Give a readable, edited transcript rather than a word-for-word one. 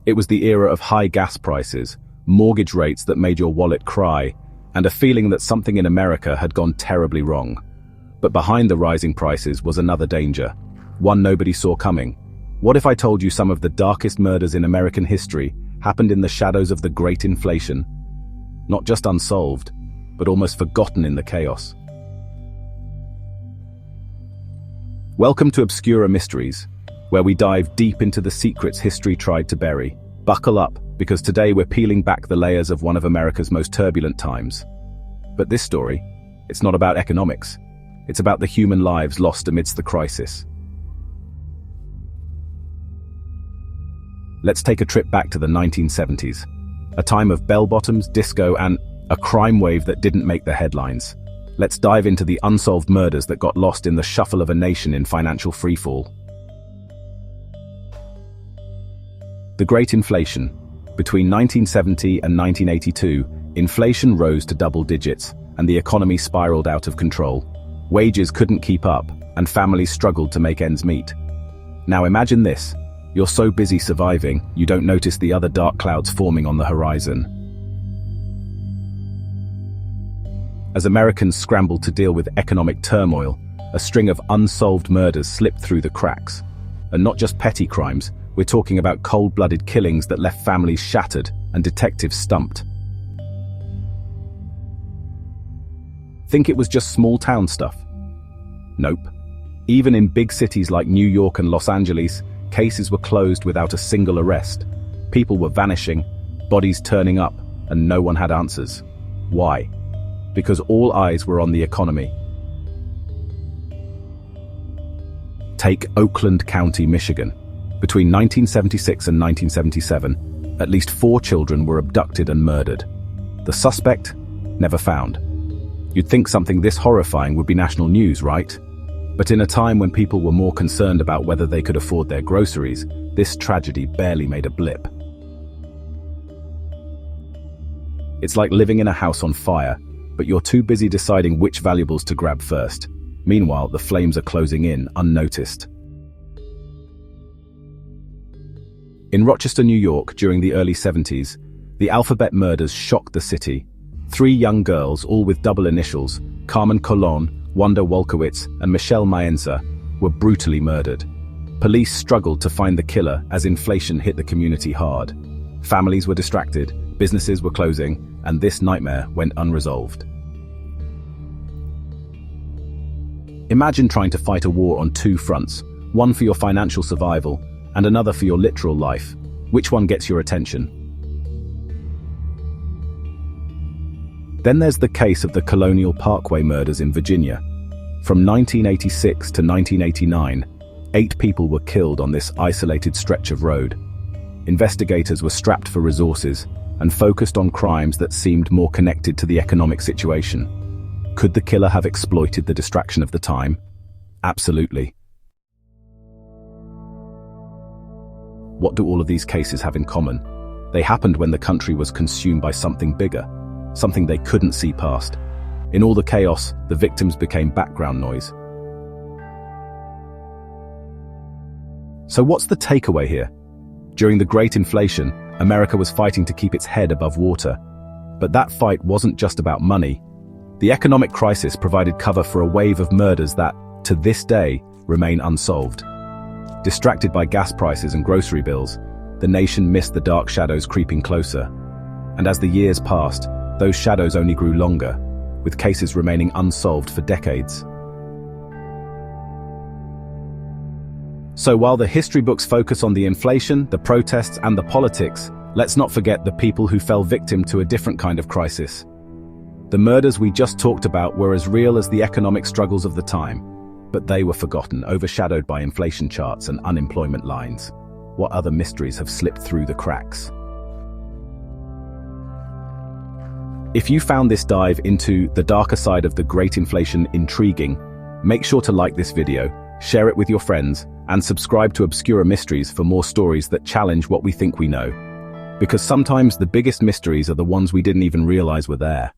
It was the era of high gas prices, mortgage rates that made your wallet cry, and a feeling that something in America had gone terribly wrong. But behind the rising prices was another danger, one nobody saw coming. What if I told you some of the darkest murders in American history happened in the shadows of the Great Inflation? Not just unsolved, but almost forgotten in the chaos. Welcome to Obscura Mysteries, where we dive deep into the secrets history tried to bury. Buckle up, because today we're peeling back the layers of one of America's most turbulent times. But this story, it's not about economics. It's about the human lives lost amidst the crisis. Let's take a trip back to the 1970s, a time of bell-bottoms, disco, and a crime wave that didn't make the headlines. Let's dive into the unsolved murders that got lost in the shuffle of a nation in financial freefall. The Great Inflation. Between 1970 and 1982, inflation rose to double digits, and the economy spiraled out of control. Wages couldn't keep up, and families struggled to make ends meet. Now imagine this. You're so busy surviving, you don't notice the other dark clouds forming on the horizon. As Americans scrambled to deal with economic turmoil, a string of unsolved murders slipped through the cracks. And not just petty crimes, we're talking about cold-blooded killings that left families shattered and detectives stumped. Think it was just small-town stuff? Nope. Even in big cities like New York and Los Angeles, cases were closed without a single arrest. People were vanishing, bodies turning up, and no one had answers. Why? Because all eyes were on the economy. Take Oakland County, Michigan. Between 1976 and 1977, at least 4 children were abducted and murdered. The suspect? Never found. You'd think something this horrifying would be national news, right? But in a time when people were more concerned about whether they could afford their groceries, this tragedy barely made a blip. It's like living in a house on fire, but you're too busy deciding which valuables to grab first. Meanwhile, the flames are closing in, unnoticed. In Rochester, New York, during the early 70s, the alphabet murders shocked the city. 3 young girls, all with double initials, Carmen Colon, Wanda Wolkowitz, and Michelle Maenza, were brutally murdered. Police struggled to find the killer as inflation hit the community hard. Families were distracted, businesses were closing, and this nightmare went unresolved. Imagine trying to fight a war on 2 fronts, one for your financial survival and another for your literal life. Which one gets your attention? Then there's the case of the Colonial Parkway murders in Virginia. From 1986 to 1989, 8 people were killed on this isolated stretch of road. Investigators were strapped for resources and focused on crimes that seemed more connected to the economic situation. Could the killer have exploited the distraction of the time? Absolutely. What do all of these cases have in common? They happened when the country was consumed by something bigger, something they couldn't see past. In all the chaos, the victims became background noise. So what's the takeaway here? During the Great Inflation, America was fighting to keep its head above water. But that fight wasn't just about money. The economic crisis provided cover for a wave of murders that, to this day, remain unsolved. Distracted by gas prices and grocery bills, the nation missed the dark shadows creeping closer. And as the years passed, those shadows only grew longer, with cases remaining unsolved for decades. So while the history books focus on the inflation, the protests, and the politics, let's not forget the people who fell victim to a different kind of crisis. The murders we just talked about were as real as the economic struggles of the time, but they were forgotten, overshadowed by inflation charts and unemployment lines. What other mysteries have slipped through the cracks? If you found this dive into the darker side of the Great Inflation intriguing, make sure to like this video, share it with your friends, and subscribe to Obscura Mysteries for more stories that challenge what we think we know. Because sometimes the biggest mysteries are the ones we didn't even realize were there.